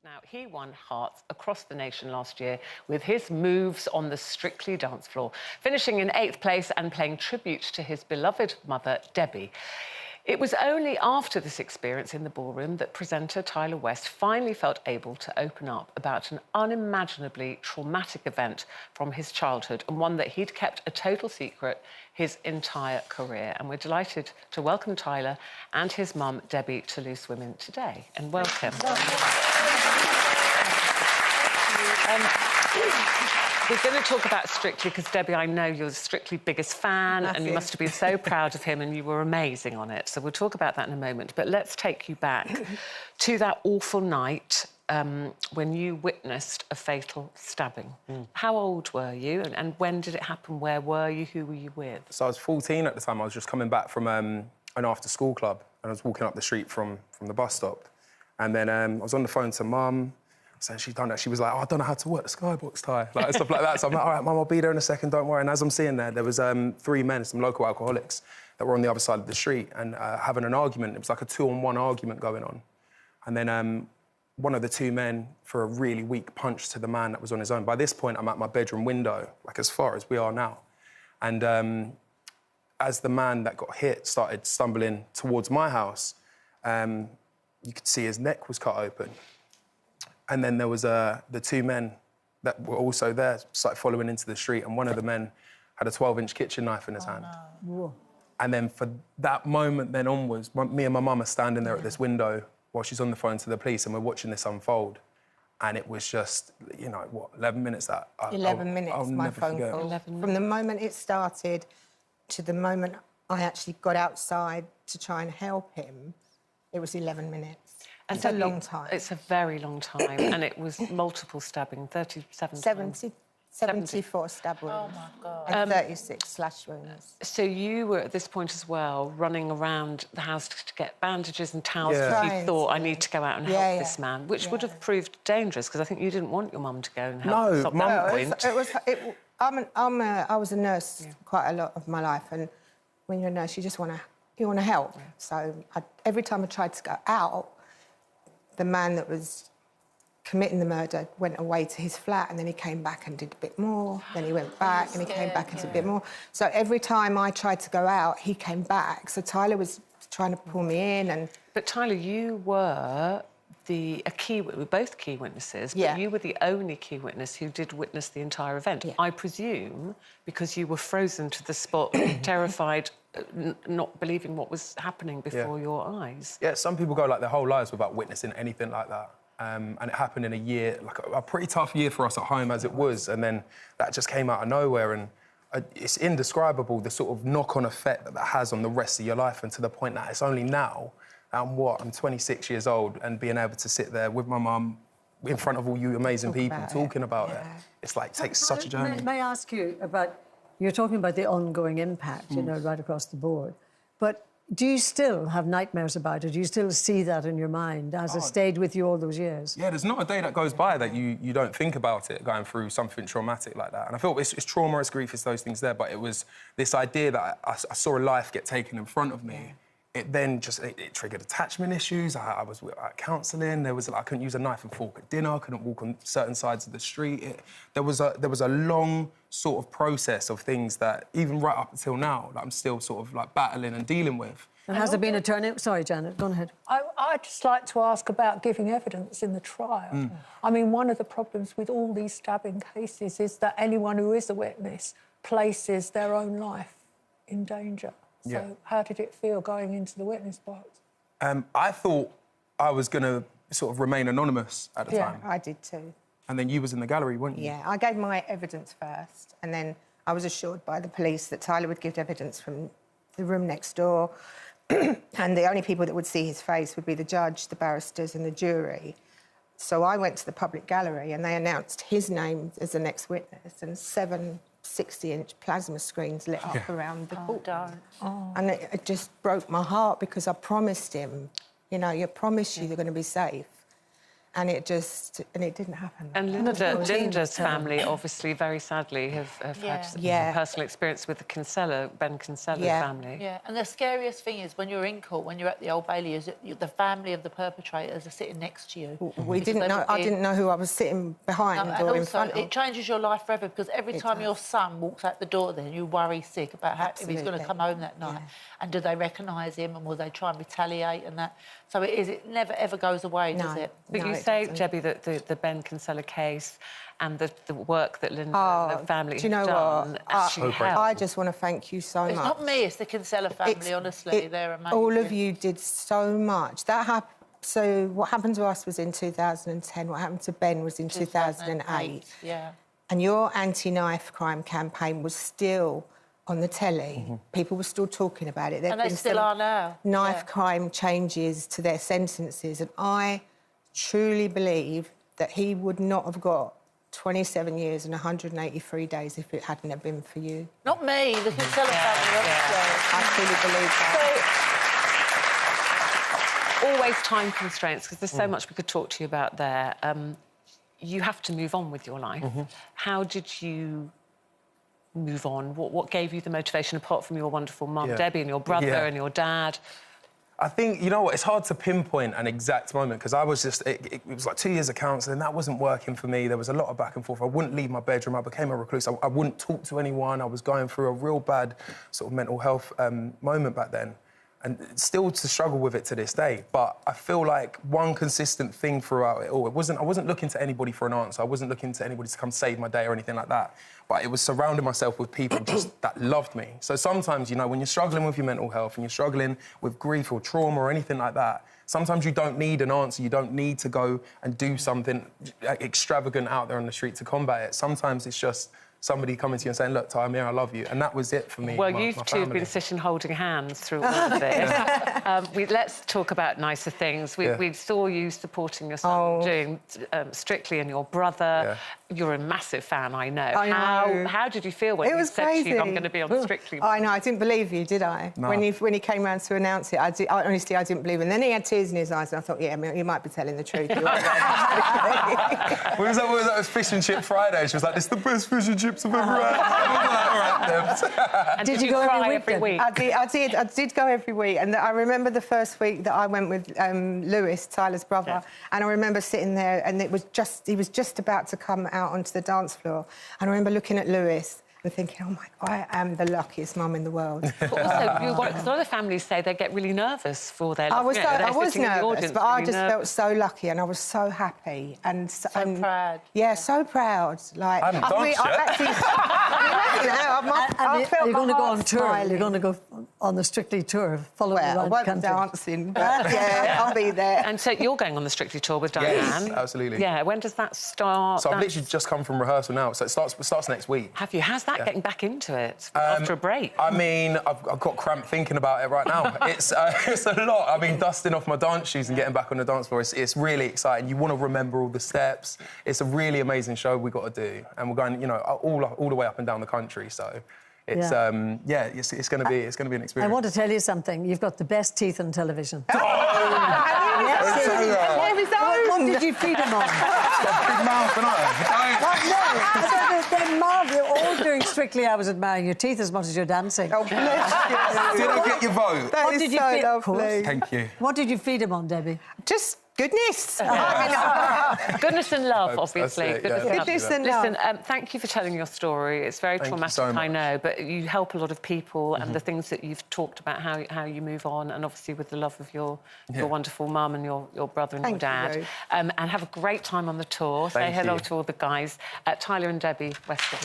Now, he won hearts across the nation last year with his moves on the Strictly dance floor, finishing in 8th place and paying tribute to his beloved mother, Debbie. It was only after this experience in the ballroom that presenter Tyler West finally felt able to open up about an unimaginably traumatic event from his childhood, and one that he'd kept a total secret his entire career. And we're delighted to welcome Tyler and his mum, Debbie, to Loose Women today. And welcome. We're going to talk about Strictly because, Debbie, I know you're Strictly biggest fan and you must have been so proud of him, and you were amazing on it. So we'll talk about that in a moment. But let's take you back to that awful night when you witnessed a fatal stabbing. How old were you and when did it happen? Where were you? Who were you with? So I was 14 at the time. I was just coming back from an after-school club, and I was walking up the street from the bus stop. And then I was on the phone to Mum. So she'd done that. She was like, oh, I don't know how to work the skybox tie, like stuff like that. So I'm like, all right, Mum, I'll be there in a second, don't worry. And as I'm seeing there was 3 men, some local alcoholics, that were on the other side of the street and having an argument. It was like a 2-on-1 argument going on. And then one of the 2 men, for a really weak punch to the man that was on his own. By this point, I'm at my bedroom window, like as far as we are now. And as the man that got hit started stumbling towards my house, you could see his neck was cut open. And then there was the 2 men that were also there, started following into the street, and one of the men had a 12-inch kitchen knife in his hand. No. And then for that moment then onwards, me and my mum are standing there at this window while she's on the phone to the police, and we're watching this unfold. And it was just, you know, what, 11 minutes that... 11 minutes, I'll my never phone forget. call. 11 From the moment it started to the moment I actually got outside to try and help him, it was 11 minutes. And it's a long time. It's a very long time, and it was multiple stabbing, 37 times. 74 stab wounds. Oh, my God. And 36 slash wounds. So you were, at this point as well, running around the house to get bandages and towels Yeah. because you thought, I need to go out and help this man, which would have proved dangerous, because I think you didn't want your mum to go and help. No, Mum... I was a nurse quite a lot of my life, and when you're a nurse, you just want to help. So every time I tried to go out, the man that was committing the murder went away to his flat, and then he came back and did a bit more. Then he went back and he came back and did a bit more. So every time I tried to go out, he came back. So Tyler was trying to pull me in. And But Tyler, you were we're both key witnesses, but you were the only key witness who did witness the entire event. I presume because you were frozen to the spot, terrified, not believing what was happening before your eyes. Yeah, some people go like their whole lives without witnessing anything like that. And it happened in a year, like a pretty tough year for us at home as it was, and then that just came out of nowhere, and it's indescribable, the sort of knock-on effect that has on the rest of your life, and to the point that it's only now, I'm 26 years old, and being able to sit there with my mum in front of all you amazing people talking about it. It's like, takes such a journey. May I ask you about, you're talking about the ongoing impact, you know, right across the board, but do you still have nightmares about it? Do you still see that in your mind as it stayed with you all those years? Yeah, there's not a day that goes by that you don't think about it, going through something traumatic like that. And I feel it's trauma, it's grief, it's those things there, but it was this idea that I saw a life get taken in front of me. It then just, it triggered attachment issues. I was at counselling. There was, I couldn't use a knife and fork at dinner. I couldn't walk on certain sides of the street. There was a long sort of process of things that, even right up until now, that I'm still sort of like battling and dealing with. And has there been a turning... Sorry, Janet, go ahead. I'd just like to ask about giving evidence in the trial. I mean, one of the problems with all these stabbing cases is that anyone who is a witness places their own life in danger. So how did it feel going into the witness box? I thought I was going to sort of remain anonymous at the time. Yeah, I did too. And then you was in the gallery, weren't you? Yeah, I gave my evidence first, and then I was assured by the police that Tyler would give evidence from the room next door, and the only people that would see his face would be the judge, the barristers and the jury. So I went to the public gallery, and they announced his name as the next witness, and 7 60-inch plasma screens lit up around the courtroom. And it just broke my heart, because I promised him, you know, you promised you're going to be safe. and it didn't happen. And Linda's family, obviously, very sadly, have had some personal experience with the Ben Kinsella family. Yeah, and the scariest thing is when you're in court, when you're at the Old Bailey, is that the family of the perpetrators are sitting next to you. We didn't know. I didn't know who I was sitting behind or in front of. It changes your life forever, because every time your son walks out the door, then you worry sick about if he's going to come home that night, and do they recognise him, and will they try and retaliate and that. So it never ever goes away, does it? But you say, Debbie, that the Ben Kinsella case and the work that Linda and the family do you know have done actually helped. I just want to thank you so much. It's not me, it's the Kinsella family, honestly. They're amazing. All of you did so much. So what happened to us was in 2010. What happened to Ben was in 2008. Yeah. And your anti-knife crime campaign was still on the telly. People were still talking about it. And they still are now. Knife crime changes to their sentences. And I truly believe that he would not have got 27 years and 183 days if it hadn't have been for you. Not me, the Kinsella family. I truly believe that. So, always time constraints, because there's so much we could talk to you about there. You have to move on with your life. How did you move on? What gave you the motivation, apart from your wonderful mum, Debbie, and your brother and your dad? I think, you know what, it's hard to pinpoint an exact moment, because I was just... It was like 2 years of counselling, that wasn't working for me. There was a lot of back and forth. I wouldn't leave my bedroom. I became a recluse. I wouldn't talk to anyone. I was going through a real bad sort of mental health moment back then. And still to struggle with it to this day. But I feel like one consistent thing throughout it all, I wasn't looking to anybody for an answer. I wasn't looking to anybody to come save my day or anything like that. But it was surrounding myself with people just that loved me. So sometimes, you know, when you're struggling with your mental health and you're struggling with grief or trauma or anything like that, sometimes you don't need an answer. You don't need to go and do something extravagant out there on the street to combat it. Sometimes it's just somebody coming to you and saying, look, Ty, I'm here, I love you. And that was it for me. Well, you two have been sitting holding hands through all of this. Let's talk about nicer things. We saw you supporting your son doing Strictly, and your brother. You're a massive fan, I know. How did you feel when you said to you, I'm going to be on Strictly? I know, I didn't believe you, did I? No. When he came round to announce it, honestly, I didn't believe him. And then he had tears in his eyes, and I thought, yeah, you might be telling the truth. What was that? It was Fish and Chip Friday. She was like, this is the best fish and chips I've ever had. And did you go every week? I did go every week. And I remember the first week that I went with Lewis, Tyler's brother, and I remember sitting there, and he was just about to come out onto the dance floor. And I remember looking at Lewis and thinking, oh, my God, I am the luckiest mum in the world. But also, because a lot of families say they get really nervous for their... I was nervous, but I just felt so lucky, and I was so happy. And so proud. Yeah, so proud. Like, I haven't danced yet. You're going to go on tour. You're going to go on the Strictly tour, following around the country. I won't be dancing, but yeah, I'll be there. And so you're going on the Strictly tour with Diane? Yes, absolutely. Yeah, when does that start? So I've literally just come from rehearsal now, so it starts next week. Have you? How's that getting back into it after a break? I mean, I've got cramp thinking about it right now. It's a lot. I mean, dusting off my dance shoes and getting back on the dance floor, it's really exciting. You want to remember all the steps. It's a really amazing show we've got to do, and we're going, you know, all the way up and down the country. So it's it's going to be an experience. I want to tell you something. You've got the best teeth on television. What did you feed him on? Big mouth, and They're marvellous. You're all doing Strictly. I was admiring your teeth as much as you're dancing. Oh, bless you. Did I get your vote? That is so lovely. Thank you. What did you feed him on, Debbie? Just goodness. Goodness and love, obviously. Goodness and love. Listen, thank you for telling your story. It's very traumatic, I know, but you help a lot of people, and the things that you've talked about, how you move on, and obviously with the love of your wonderful mum and your brother and your dad. And have a great time on the tour. Say hello to all the guys. Tyler and Debbie Westwood.